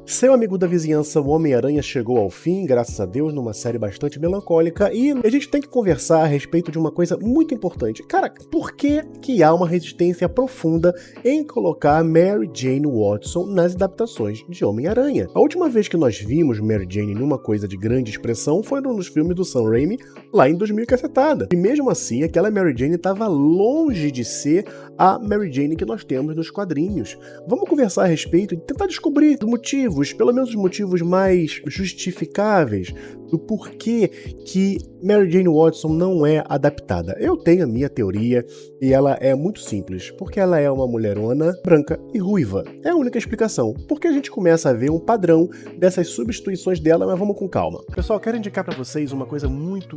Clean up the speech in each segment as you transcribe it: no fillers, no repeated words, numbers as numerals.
Seu amigo da vizinhança, o Homem-Aranha, chegou ao fim, graças a Deus, numa série bastante melancólica, e a gente tem que conversar a respeito de uma coisa muito importante. Cara, por que há uma resistência profunda em colocar Mary Jane Watson nas adaptações de Homem-Aranha? A última vez que nós vimos Mary Jane numa coisa de grande expressão foi nos filmes do Sam Raimi, lá em 2000 e cacetada. E mesmo assim, aquela Mary Jane estava longe de ser a Mary Jane que nós temos nos quadrinhos. Vamos conversar a respeito e tentar descobrir os motivos, pelo menos os motivos mais justificáveis, do porquê que Mary Jane Watson não é adaptada. Eu tenho a minha teoria e ela é muito simples, porque ela é uma mulherona branca e ruiva. É a única explicação, porque a gente começa a ver um padrão dessas substituições dela, mas vamos com calma. Pessoal, quero indicar para vocês uma coisa muito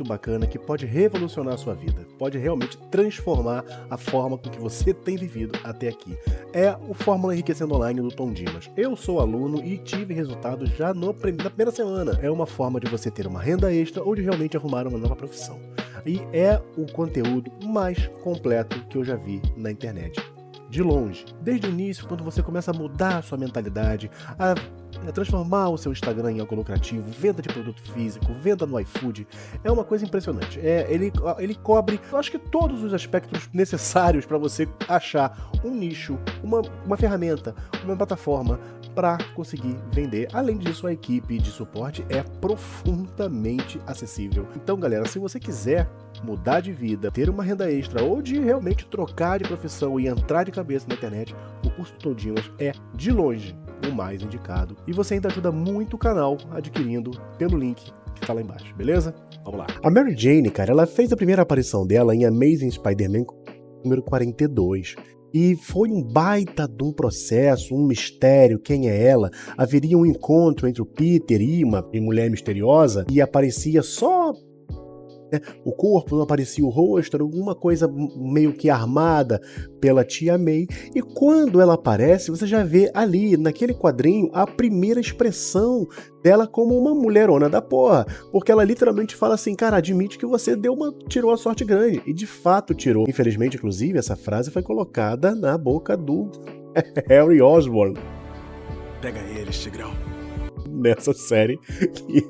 bacana que pode revolucionar a sua vida, pode realmente transformar a forma com que você tem vivido até aqui. É o Fórmula Enriquecendo Online do Tom Dimas. Eu sou aluno e tive resultados já na primeira semana. É uma forma de você ter uma renda extra ou de realmente arrumar uma nova profissão. E é o conteúdo mais completo que eu já vi na internet. De longe. Desde o início, quando você começa a mudar a sua mentalidade, a transformar o seu Instagram em algo lucrativo, venda de produto físico, venda no iFood, é uma coisa impressionante. Ele cobre, eu acho que todos os aspectos necessários para você achar um nicho, uma ferramenta, uma plataforma para conseguir vender. Além disso, a equipe de suporte é profundamente acessível. Então, galera, se você quiser mudar de vida, ter uma renda extra ou de realmente trocar de profissão e entrar de cabeça na internet, o curso do Tom Dimas é, de longe, o mais indicado. E você ainda ajuda muito o canal adquirindo pelo link que tá lá embaixo, beleza? Vamos lá. A Mary Jane, cara, ela fez a primeira aparição dela em Amazing Spider-Man número 42. E foi um baita de um processo, um mistério, quem é ela? Haveria um encontro entre o Peter e uma mulher misteriosa e aparecia só o corpo, não aparecia o rosto, era alguma coisa meio que armada pela tia May. E quando ela aparece, você já vê ali, naquele quadrinho, a primeira expressão dela como uma mulherona da porra. Porque ela literalmente fala assim, cara, admite que você tirou a sorte grande. E de fato tirou. Infelizmente, inclusive, essa frase foi colocada na boca do Harry Osborn. Pega ele, Tigrão. Nessa série que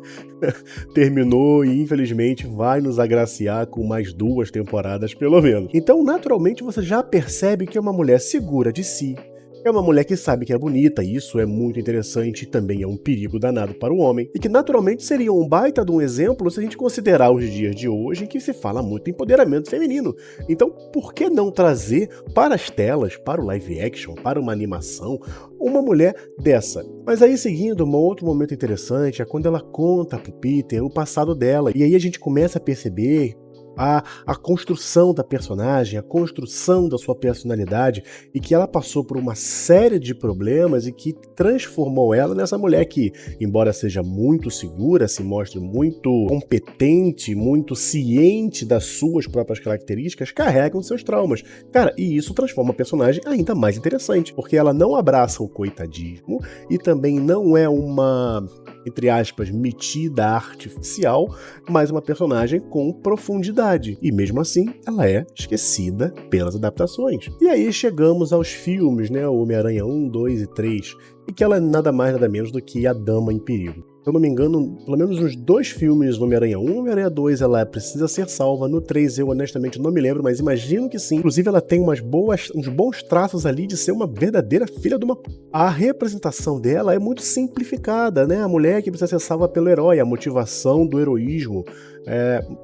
terminou e infelizmente vai nos agraciar com mais 2 temporadas pelo menos. Então naturalmente você já percebe que é uma mulher segura de si, é uma mulher que sabe que é bonita, e isso é muito interessante e também é um perigo danado para o homem, e que naturalmente seria um baita de um exemplo se a gente considerar os dias de hoje em que se fala muito em empoderamento feminino. Então por que não trazer para as telas, para o live action, para uma animação, uma mulher dessa? Mas aí seguindo, um outro momento interessante é quando ela conta pro Peter o passado dela, e aí a gente começa a perceber a construção da personagem, a construção da sua personalidade, e que ela passou por uma série de problemas e que transformou ela nessa mulher que, embora seja muito segura, se mostre muito competente, muito ciente das suas próprias características, carrega os seus traumas. Cara, e isso transforma a personagem ainda mais interessante, porque ela não abraça o coitadismo e também não é uma, entre aspas, metida artificial, mas uma personagem com profundidade. E mesmo assim, ela é esquecida pelas adaptações. E aí chegamos aos filmes, né? O Homem-Aranha 1, 2 e 3, e que ela é nada mais nada menos do que a Dama em Perigo. Se eu não me engano, pelo menos nos 2 filmes do Homem-Aranha 1 e Homem-Aranha 2, ela precisa ser salva. No 3 eu honestamente não me lembro, mas imagino que sim. Inclusive ela tem uns bons traços ali de ser uma verdadeira filha de uma... A representação dela é muito simplificada, né? A mulher que precisa ser salva pelo herói, a motivação do heroísmo.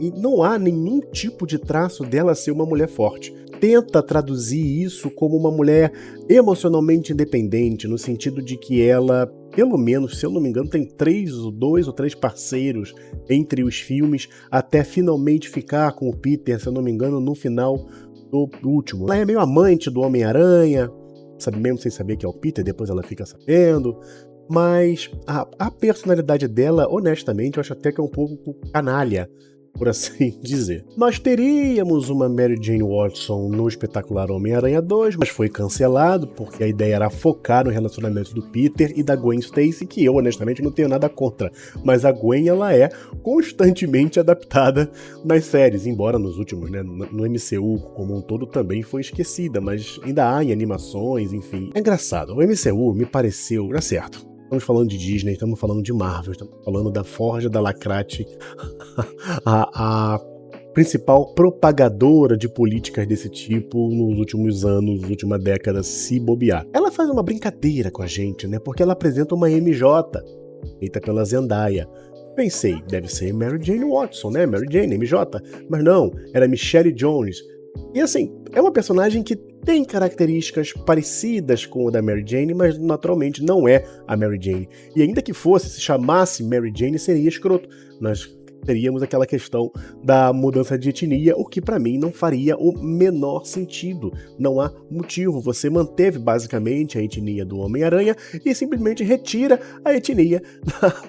E não há nenhum tipo de traço dela ser uma mulher forte. Tenta traduzir isso como uma mulher emocionalmente independente, no sentido de que ela, pelo menos, se eu não me engano, tem 2 ou 3 parceiros entre os filmes, até finalmente ficar com o Peter, se eu não me engano, no final do último. Ela é meio amante do Homem-Aranha, sabe, mesmo sem saber que é o Peter, depois ela fica sabendo. Mas a personalidade dela, honestamente, eu acho até que é um pouco canalha, por assim dizer. Nós teríamos uma Mary Jane Watson no espetacular Homem-Aranha 2, mas foi cancelado porque a ideia era focar no relacionamento do Peter e da Gwen Stacy, que eu honestamente não tenho nada contra, mas a Gwen, ela é constantemente adaptada nas séries, embora nos últimos, né, no MCU como um todo também foi esquecida, mas ainda há em animações, enfim. É engraçado, o MCU me pareceu, é certo, Estamos falando de Disney, estamos falando de Marvel, estamos falando da Forja da Lacrate, a principal propagadora de políticas desse tipo nos últimos anos, nas últimas décadas, se bobear. Ela faz uma brincadeira com a gente, né? Porque ela apresenta uma MJ, feita pela Zendaya. Pensei, deve ser Mary Jane Watson, né? Mary Jane, MJ. Mas não, era Michelle Jones. E assim, é uma personagem que tem características parecidas com o da Mary Jane, mas naturalmente não é a Mary Jane. E ainda que fosse, se chamasse Mary Jane, seria escroto. Nós teríamos aquela questão da mudança de etnia, o que pra mim não faria o menor sentido. Não há motivo. Você manteve basicamente a etnia do Homem-Aranha e simplesmente retira a etnia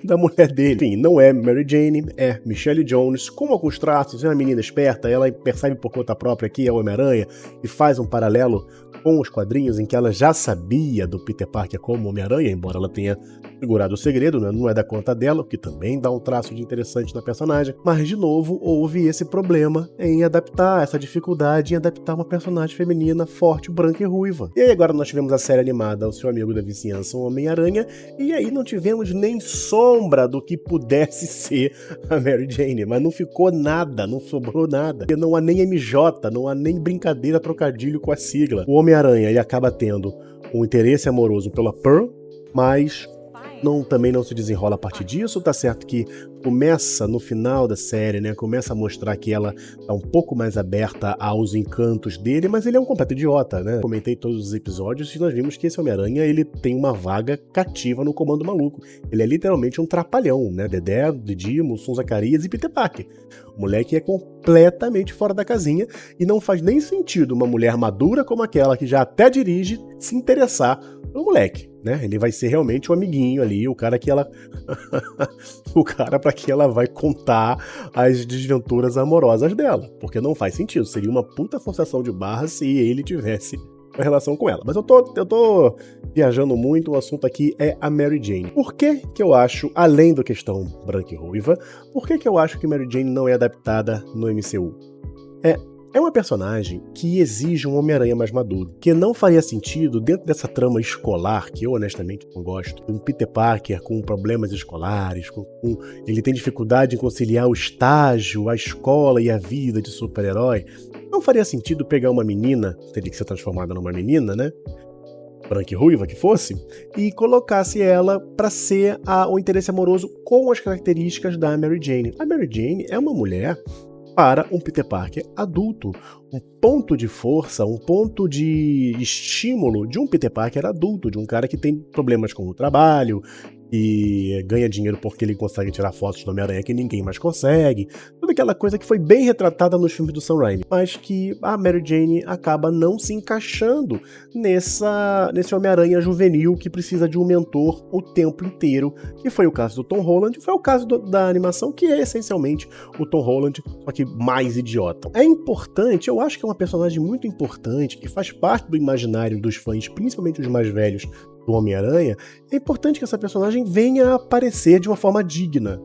da mulher dele. Enfim, não é Mary Jane, é Michelle Jones, com alguns traços, é uma menina esperta, ela percebe por conta própria que é o Homem-Aranha e faz um paralelo com os quadrinhos em que ela já sabia do Peter Parker como Homem-Aranha, embora ela tenha segurado o segredo, né? Não é da conta dela, o que também dá um traço de interessante na personagem. Mas, de novo, houve esse problema em adaptar, essa dificuldade em adaptar uma personagem feminina forte, branca e ruiva. E aí agora nós tivemos a série animada O Seu Amigo da Vizinhança, o Homem-Aranha, e aí não tivemos nem sombra do que pudesse ser a Mary Jane, mas não ficou nada, não sobrou nada. E não há nem MJ, não há nem brincadeira, trocadilho com a sigla. O Homem-Aranha ele acaba tendo um interesse amoroso pela Pearl, mas também não se desenrola a partir disso. Tá certo que começa no final da série, né? Começa a mostrar que ela tá um pouco mais aberta aos encantos dele, mas ele é um completo idiota, né? Comentei todos os episódios e nós vimos que esse Homem-Aranha, ele tem uma vaga cativa no Comando Maluco. Ele é literalmente um trapalhão, né? Dedé, Didi, Mussum Zacarias e Peter Parker. O moleque é completamente fora da casinha e não faz nem sentido uma mulher madura como aquela que já até dirige se interessar no moleque, né? Ele vai ser realmente o amiguinho ali, o cara que ela o cara para que ela vai contar as desventuras amorosas dela, porque não faz sentido, seria uma puta forçação de barra se ele tivesse uma relação com ela. Mas eu tô viajando muito, o assunto aqui é a Mary Jane. Por que eu acho, além da questão branca e ruiva, por que eu acho que Mary Jane não é adaptada no MCU? É uma personagem que exige um Homem-Aranha mais maduro, que não faria sentido dentro dessa trama escolar, que eu honestamente não gosto, um Peter Parker com problemas escolares, ele tem dificuldade em conciliar o estágio, a escola e a vida de super-herói. Não faria sentido pegar uma menina, teria que ser transformada numa menina, né? Branca e ruiva que fosse, e colocasse ela para ser o interesse amoroso com as características da Mary Jane. A Mary Jane é uma mulher para um Peter Parker adulto, um ponto de força, um ponto de estímulo de um Peter Parker adulto, de um cara que tem problemas com o trabalho e ganha dinheiro porque ele consegue tirar fotos do Homem-Aranha que ninguém mais consegue, toda aquela coisa que foi bem retratada nos filmes do Sam Raimi, mas que a Mary Jane acaba não se encaixando nesse Homem-Aranha juvenil que precisa de um mentor o tempo inteiro, que foi o caso do Tom Holland, foi o caso da animação, que é essencialmente o Tom Holland, só que mais idiota. É importante, eu acho que é uma personagem muito importante, que faz parte do imaginário dos fãs, principalmente os mais velhos, do Homem-Aranha. É importante que essa personagem venha a aparecer de uma forma digna,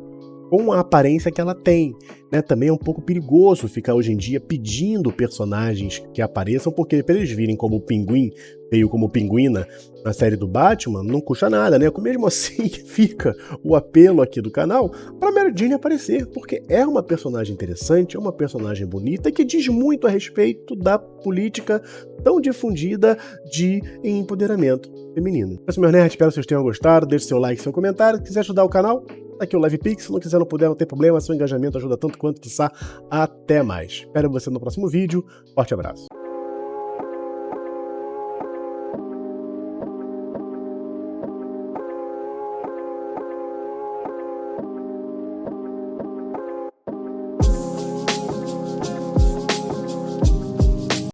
com a aparência que ela tem, né? Também é um pouco perigoso ficar hoje em dia pedindo personagens que apareçam, porque para eles virem como o Pinguim, veio como Pinguina na série do Batman, não custa nada, né? Mesmo assim fica o apelo aqui do canal para Mary Jane aparecer, porque é uma personagem interessante, é uma personagem bonita e que diz muito a respeito da política tão difundida de empoderamento feminino. É isso, meu nerd, espero que vocês tenham gostado, deixe seu like, seu comentário, se quiser ajudar o canal, aqui o LivePix, se não quiser, não puder, não tem problema, seu engajamento ajuda tanto quanto, quiçá, até mais. Espero você no próximo vídeo, forte abraço.